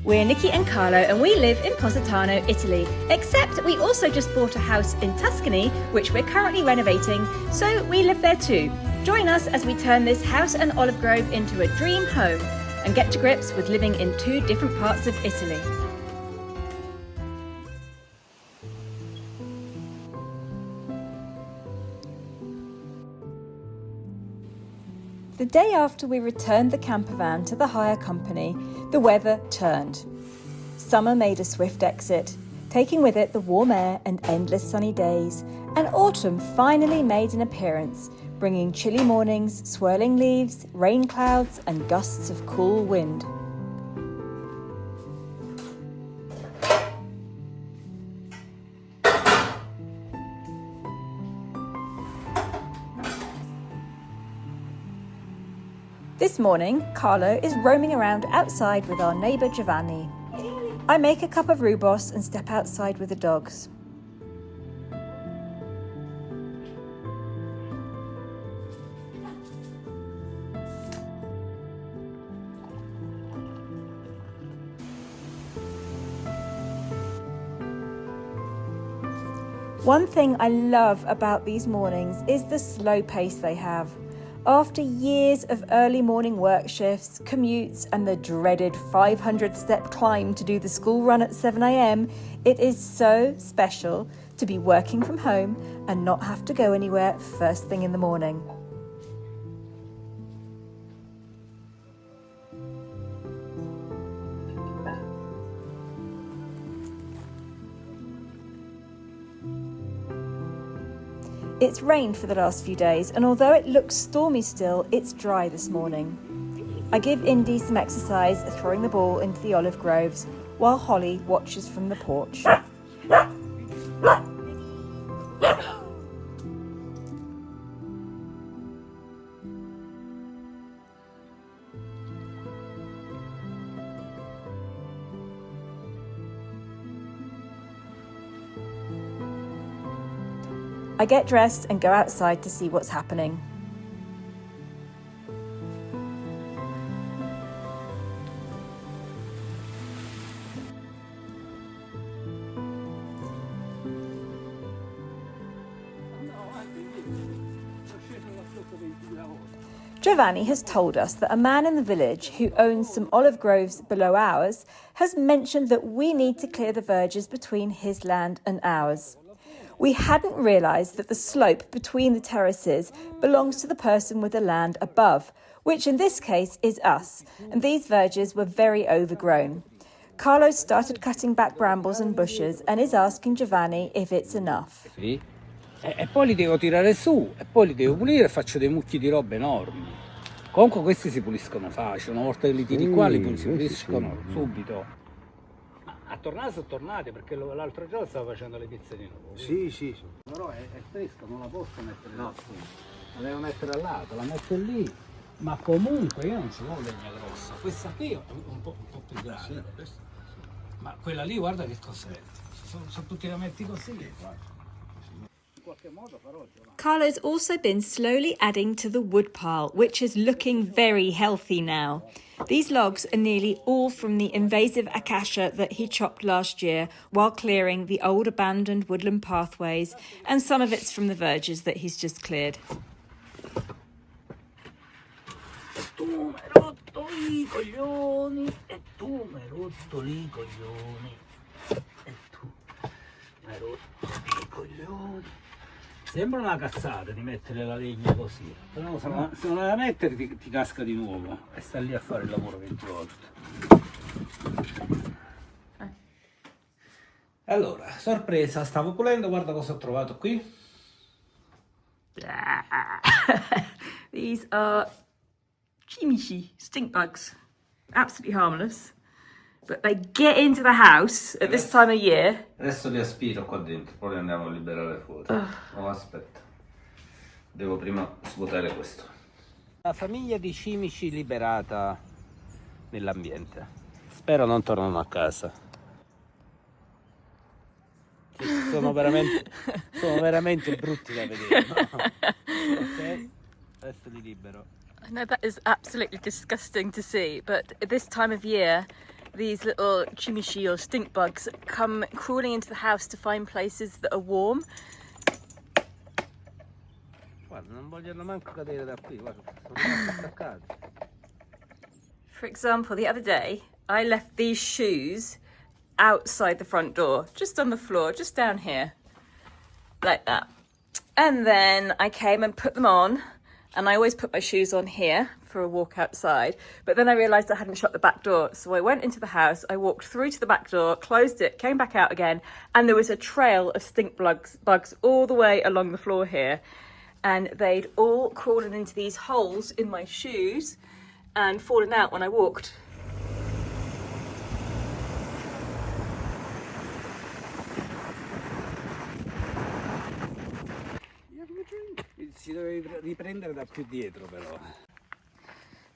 We're Nicki and Carlo and we live in Positano, Italy, except we also just bought a house in Tuscany, which we're currently renovating, so we live there too. Join us as we turn this house and olive grove into a dream home and get to grips with living in two different parts of Italy. The day after we returned the camper van to the hire company, the weather turned. Summer made a swift exit, taking with it the warm air and endless sunny days, and autumn finally made an appearance, bringing chilly mornings, swirling leaves, rain clouds, and gusts of cool wind. This morning, Carlo is roaming around outside with our neighbour Giovanni. I make a cup of rhubarb and step outside with the dogs. One thing I love about these mornings is the slow pace they have. After years of early morning work shifts, commutes, and the dreaded 500-step climb to do the school run at 7 a.m, it is so special to be working from home and not have to go anywhere first thing in the morning. It's rained for the last few days, and although it looks stormy still, it's dry this morning. I give Indy some exercise throwing the ball into the olive groves, while Holly watches from the porch. I get dressed and go outside to see what's happening. Giovanni has told us that a man in the village who owns some olive groves below ours has mentioned that we need to clear the verges between his land and ours. We hadn't realised that the slope between the terraces belongs to the person with the land above, which in this case is us, and these verges were very overgrown. Carlo's started cutting back brambles and bushes and is asking Giovanni if it's enough. E poi li devo tirare su, e poi li devo pulire e faccio dei mucchi di roba enormi. Comunque questi si puliscono facile, una volta che li tiri qua li si puliscono subito. A tornare sono tornati perché l'altro giorno stavo facendo le pizze di nuovo. Sì. Però è fresca, non la posso mettere là su. La devo mettere al lato, la metto lì. Ma comunque io non ci vuole legna grossa. Questa qui è un po' più grande. Sì. Ma quella lì guarda che cos'è. Sono tutti rametti così. Guarda. Carlo's also been slowly adding to the wood pile, which is looking very healthy now. These logs are nearly all from the invasive acacia that he chopped last year while clearing the old abandoned woodland pathways, and some of it's from the verges that he's just cleared. Tu mi hai rotto i coglioni, e tu mi hai rotto i coglioni, e tu mi hai rotto i coglioni. Sembra una cazzata di mettere la legna così, però se non la metti ti casca di nuovo e sta lì a fare il lavoro 20 volte. Allora, sorpresa, stavo pulendo, guarda cosa ho trovato qui. These are chimici, stink bugs. Absolutely harmless. But they get into the house at this time of year. Adesso li aspiro qua dentro, poi li andiamo a liberare fuori. Oh, aspetta. Devo prima svuotare questo. La famiglia di cimici liberata nell'ambiente. Spero non tornano a casa. Sono veramente brutti da vedere, no? Ok? Adesso li libero. I know that is absolutely disgusting to see, but at this time of year, these little chimici or stink bugs come crawling into the house to find places that are warm. Guarda, non vogliono manco cadere da qui, guarda, sono attaccati. For example, the other day, I left these shoes outside the front door, just on the floor, just down here, like that. And then I came and put them on, and I always put my shoes on here for a walk outside. But then I realised I hadn't shut the back door. So I went into the house, I walked through to the back door, closed it, came back out again, and there was a trail of stink bugs all the way along the floor here. And they'd all crawled into these holes in my shoes and fallen out when I walked. Si deve riprendere da più dietro però.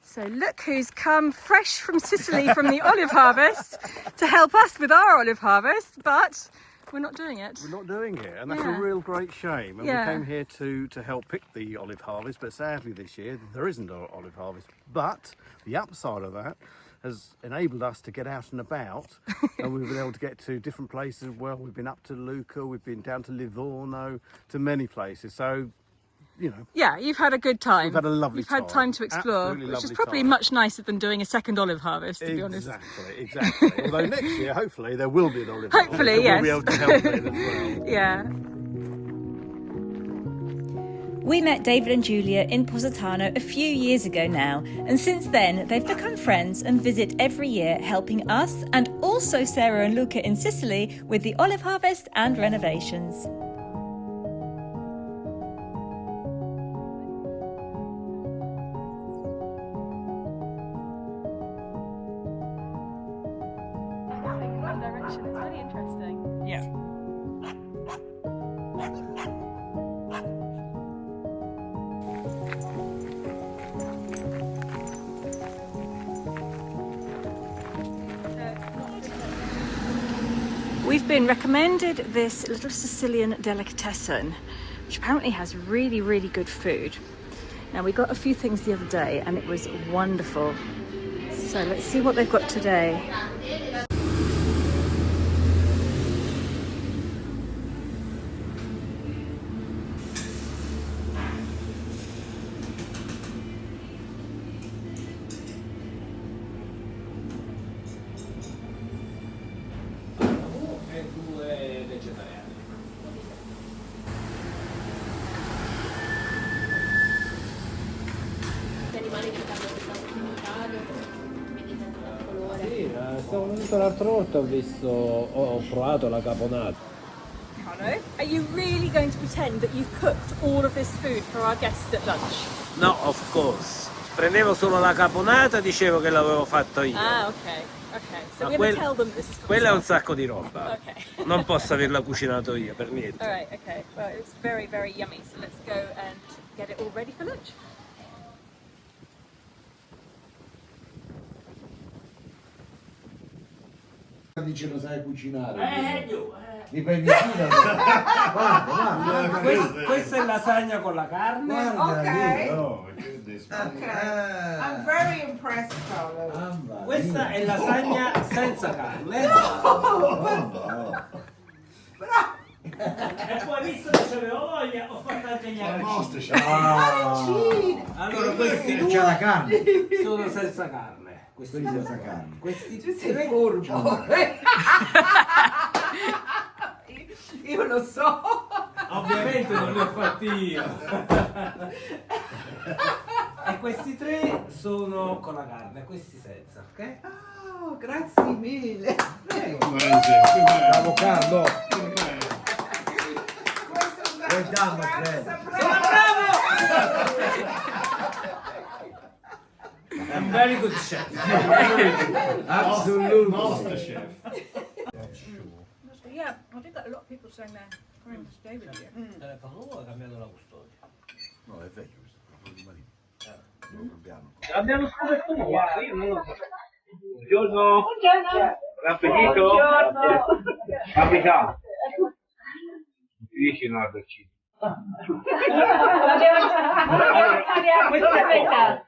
So look who's come fresh from Sicily from the olive harvest to help us with our olive harvest, but we're not doing it. We're not doing it, and that's a real great shame. And we came here to help pick the olive harvest, but sadly this year there isn't an olive harvest. But the upside of that has enabled us to get out and about, and we've been able to get to different places. Well, we've been up to Lucca, we've been down to Livorno, to many places. So, you know. Yeah, you've had a good time. We've had a lovely time. You've had time to explore, Absolutely which is lovely probably time. much nicer than doing a second olive harvest, to be honest. Exactly. Although next year, hopefully, there will be an olive Hopefully, harvest. yes. We'll be able to help it as well. Yeah. We met David and Julia in Positano a few years ago now, and since then they've become friends and visit every year, helping us and also Sarah and Luca in Sicily with the olive harvest and renovations. One direction, it's really interesting. Yeah. We've been recommended this little Sicilian delicatessen, which apparently has really, really good food. Now, we got a few things the other day and it was wonderful. So let's see what they've got today. E due vegetariani. Sì, stavo venuto l'altra volta, ho provato la caponata. Carlo, are you really going to pretend that you've cooked all of this food for our guests at lunch? No, of course. Prendevo solo la caponata, dicevo che l'avevo fatto io. Ah, okay. Okay. So Ma we're going to tell them this is for quella è un themselves. sacco di roba. Okay. Non posso averla cucinato io, per All niente. right, okay. Well, it's very, very yummy. So let's go and get it all ready for lunch. Dice lo sai cucinare. Mi prendi guarda, Questa è lasagna con la carne. guarda, I'm very impressed, Carlo. Questa è lasagna senza carne. E poi visto che c'avevo voglia, ho fatto anche gli arancini. Allora questi c'è la carne. sono senza carne. Questi Senza carne. Questi Sei furbo. Io lo so. ovviamente non li ho fatti io. E questi tre sono con la carne, questi senza, ok? Oh, grazie mille. Bravo Carlo. Questo è una Vediamo, ragazza Sono bravo! I'm very good chef. Absolutely. Master chef. Yeah, I think that a lot of people saying they're going to stay with you. Ho cambiato la custodia. No, è vecchio questo. Quello di Marino. Lo cambiamo. Abbiamo scoperto qua, io non lo so. Buongiorno. Appetito. Capitano. Dici no, dolcino. Questa è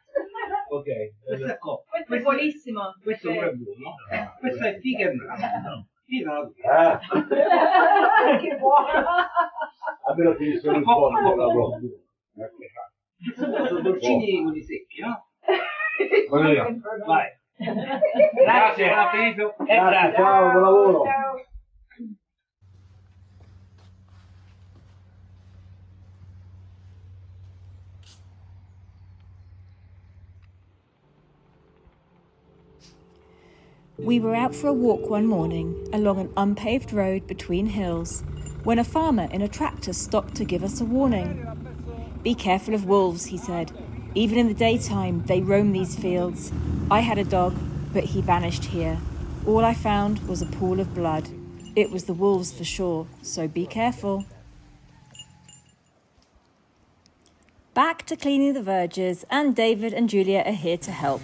Ok, Questo è buonissimo. questo è buono. questa è chicken. Che buono! Almeno ti sono un po' nella roba. Sono dolcini quelli secchi, no? Vai. Grazie, buon appetito. Grazie, ciao, buon lavoro. We were out for a walk one morning along an unpaved road between hills when a farmer in a tractor stopped to give us a warning. "Be careful of wolves," he said. "Even in the daytime, they roam these fields. I had a dog, but he vanished here. All I found was a pool of blood. It was the wolves for sure, so be careful." Back to cleaning the verges, and David and Julia are here to help.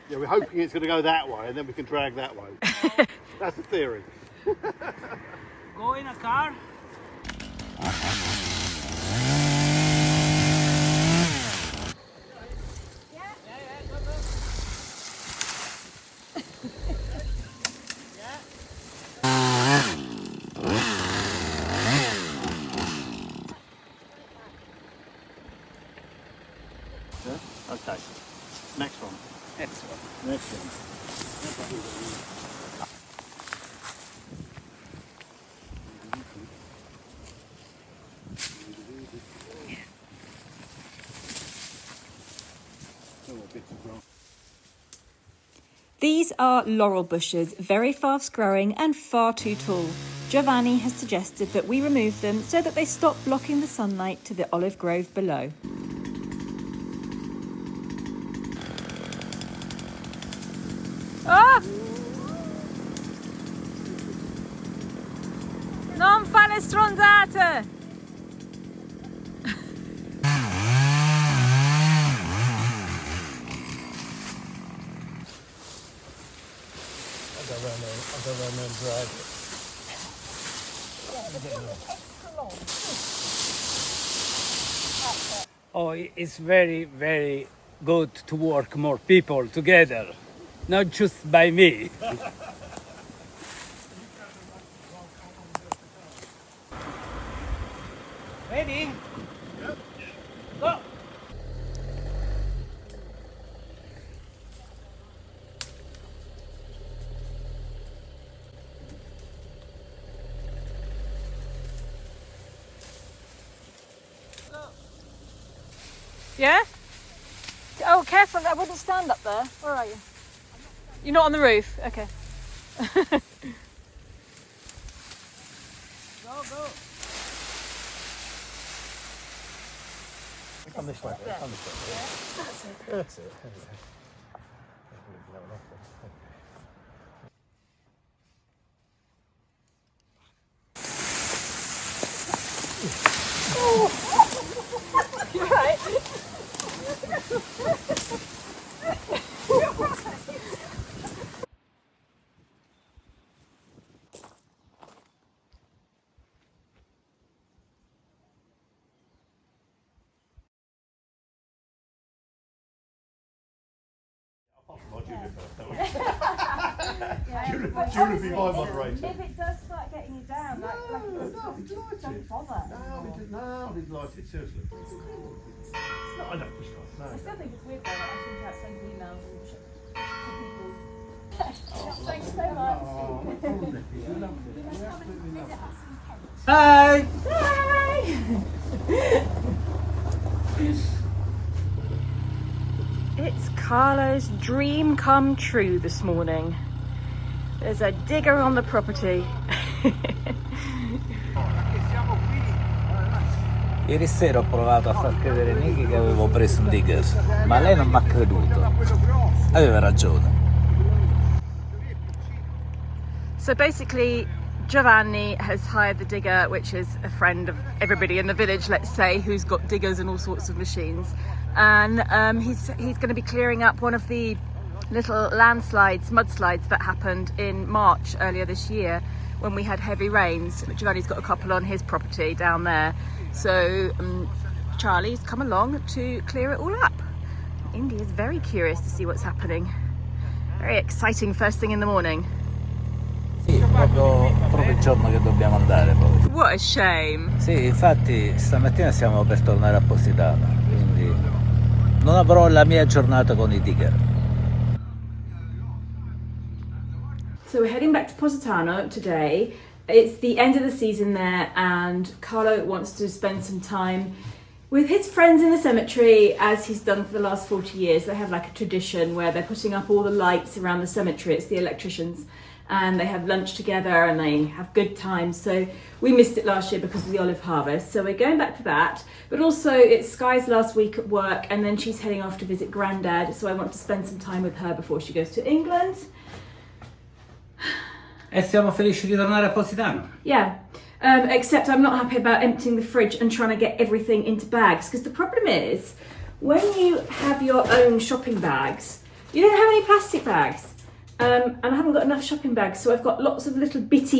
Yeah, we're hoping it's going to go that way and then we can drag that way. That's the theory. Go in a car. Okay. Next one. Next one. Next one. These are laurel bushes, very fast growing and far too tall. Giovanni has suggested that we remove them so that they stop blocking the sunlight to the olive grove below. Oh! Non fa le stronzate! I'll go around there and drag it. Oh, it's very, very good to work more people together, not just by me. Ready? Yep. Go! Yeah? Oh, careful, I wouldn't stand up there. Where are you? You're not on the roof? Okay. Go, go! Come this way. Come this way. That's it. You're right. Julia be my moderator. If it does start getting you down, No, I'll be delighted. don't bother. No, I'll be delighted, seriously. No, I don't push I off. still think it's weird though that I send out send emails and to people. Thanks so much. Hi! Hi! It's Carlo's dream come true this morning. There's a digger on the property. Ieri sera ho provato a far credere a Nicki che avevo preso un digger, ma lei non mi ha creduto. Aveva ragione. So basically, Giovanni has hired the digger, which is a friend of everybody in the village, let's say, who's got diggers and all sorts of machines. And he's going to be clearing up one of the little landslides, mudslides that happened in March earlier this year when we had heavy rains. Giovanni's got a couple on his property down there. So Charlie's come along to clear it all up. Indy is very curious to see what's happening. Very exciting first thing in the morning. Sì, proprio il giorno che dobbiamo andare poi. What a shame. Sì, infatti stamattina stiamo per tornare a Positano, quindi non avrò la mia giornata con i digger. So we're heading back to Positano today. It's the end of the season there and Carlo wants to spend some time with his friends in the cemetery as he's done for the last 40 years. They have like a tradition where they're putting up all the lights around the cemetery. It's the electricians. And they have lunch together and they have good times. So we missed it last year because of the olive harvest. So we're going back for that. But also it's Sky's last week at work and then she's heading off to visit Grandad. So I want to spend some time with her before she goes to England. E siamo felici di tornare a Positano. Yeah, except I'm not happy about emptying the fridge and trying to get everything into bags. Because the problem is, when you have your own shopping bags, you don't have any plastic bags. And I haven't got enough shopping bags, so I've got lots of little bits,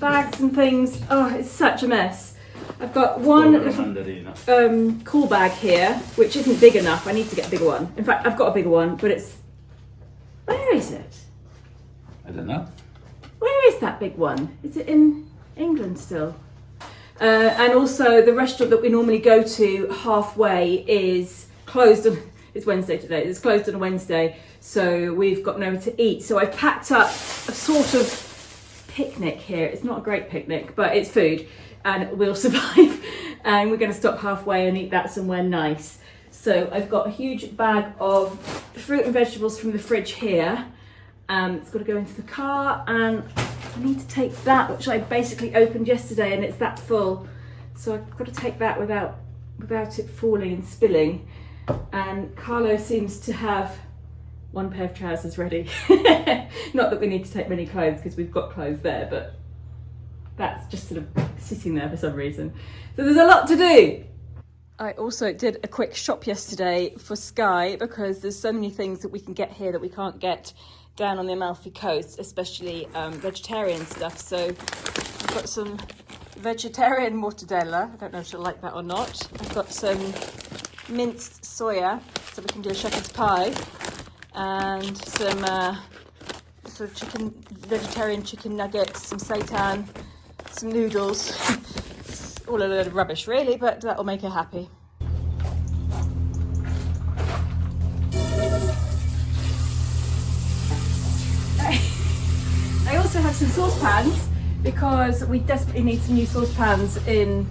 bags and things. Oh, it's such a mess. I've got one little cool bag here, which isn't big enough. I need to get a bigger one. In fact, I've got a bigger one, but it's... Where is it? I don't know. Where is that big one? Is it in England still? And also the restaurant that we normally go to halfway is closed on... It's Wednesday today. It's closed on a Wednesday, so we've got nowhere to eat. So I've packed up a sort of picnic here. It's not a great picnic, but it's food and we'll survive. And we're going to stop halfway and eat that somewhere nice. So I've got a huge bag of fruit and vegetables from the fridge here. It's got to go into the car and I need to take that, which I basically opened yesterday and it's that full. So I've got to take that without it falling and spilling. And Carlo seems to have one pair of trousers ready. Not that we need to take many clothes because we've got clothes there, but that's just sort of sitting there for some reason. So there's a lot to do. I also did a quick shop yesterday for Sky because there's so many things that we can get here that we can't get down on the Amalfi Coast, especially vegetarian stuff. So I've got some vegetarian mortadella. I don't know if she'll like that or not. I've got some minced soya, so we can do a shepherd's pie, and some sort of vegetarian chicken nuggets, some seitan, some noodles. All a load of rubbish really, but that'll make her happy. I also have some saucepans because we desperately need some new saucepans in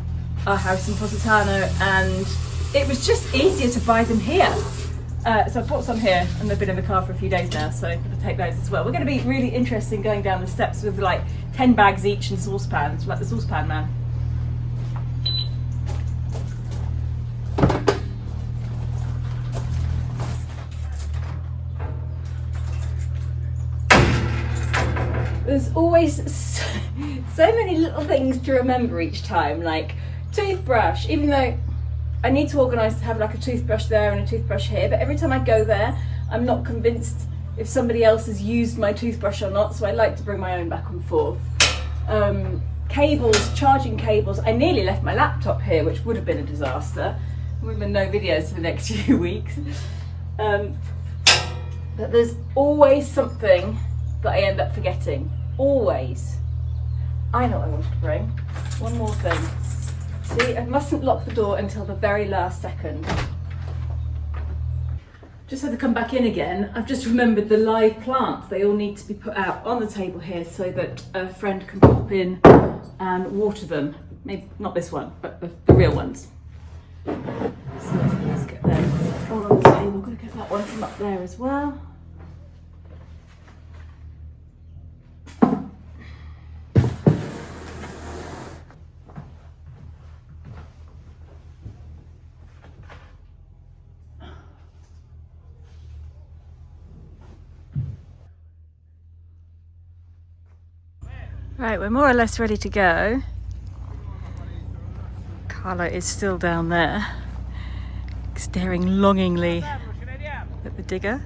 our house in Positano, and it was just easier to buy them here. So I bought some here and they've been in the car for a few days now, so I'm going to take those as well. We're going to be really interesting going down the steps with like 10 bags each and saucepans, like the saucepan man. There's always so many little things to remember each time, like toothbrush, even though I need to organise to have like a toothbrush there and a toothbrush here, but every time I go there, I'm not convinced if somebody else has used my toothbrush or not, so I like to bring my own back and forth. Cables, charging cables. I nearly left my laptop here, which would have been a disaster. There would have been no videos for the next few weeks. But there's always something that I end up forgetting. Always. I know what I wanted to bring. One more thing. See, I mustn't lock the door until the very last second. Just had to come back in again. I've just remembered the live plants. They all need to be put out on the table here so that a friend can pop in and water them. Maybe not this one, but the real ones. So let's get them all on the table. Got to get that one from up there as well. Right, we're more or less ready to go. Carlo is still down there, staring longingly at the digger.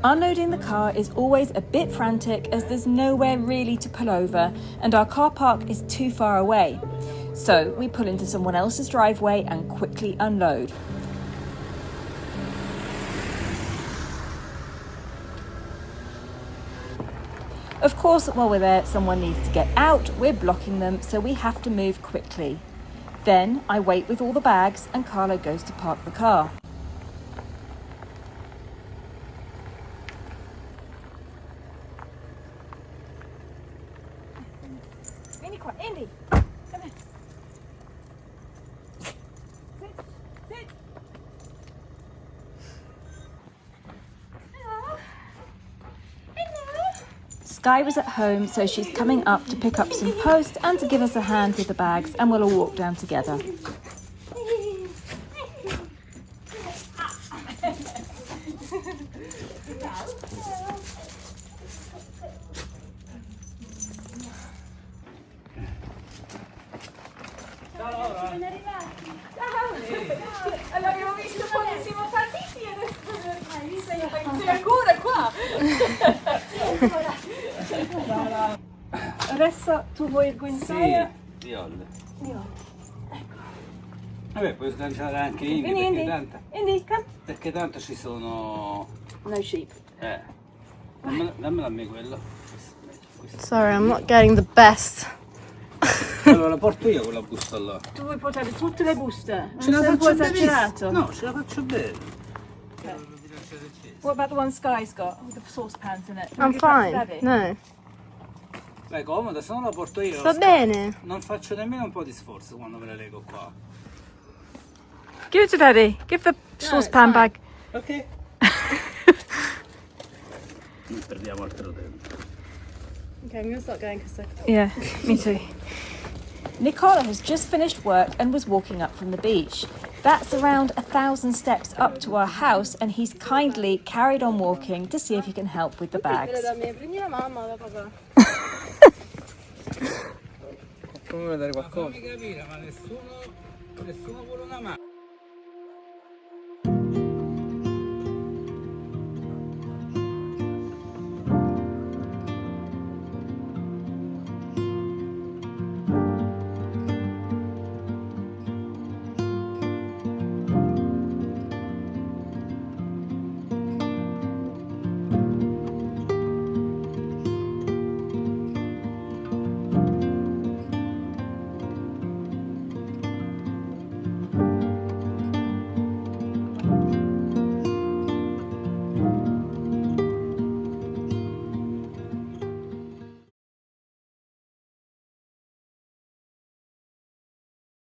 Unloading the car is always a bit frantic as there's nowhere really to pull over and our car park is too far away. So we pull into someone else's driveway and quickly unload. Of course, while we're there, someone needs to get out, we're blocking them, so we have to move quickly. Then I wait with all the bags and Carlo goes to park the car. Indy, come here. Sit. Hello. Sky was at home, so she's coming up to pick up some post and to give us a hand with the bags, and we'll all walk down together. Allora, abbiamo visto quando siamo partiti e adesso sei ancora qua. Adesso tu vuoi il guinzaglio? Sì, Diolle. Vabbè, puoi sganciare anche Indy, Indy, come. perché tanto ci sono... No sheep. Dammela a me quello. Sorry, I'm not getting the best. Allora, la porto io con la busta là. Tu vuoi portare tutte le buste? Ce la sei un po' faccio esagerato? No, ce la faccio bene. What about the one Sky's got with the saucepans in it? I'm fine. No. Vai comoda, se no la porto io. Va bene. Non faccio nemmeno un po' di sforzo quando me la lego qua. Give it to Daddy. Give the saucepan bag. Ok. Non perdiamo altro tempo. Okay, I'm gonna start going because Yeah, me too. Nicola has just finished work and was walking up from the beach. That's around 1,000 steps up to our house, and he's kindly carried on walking to see if he can help with the bags. Prendi la mamma da papà. Fammi vedere qualcosa. Fammi capire, ma nessuno vuole una mano.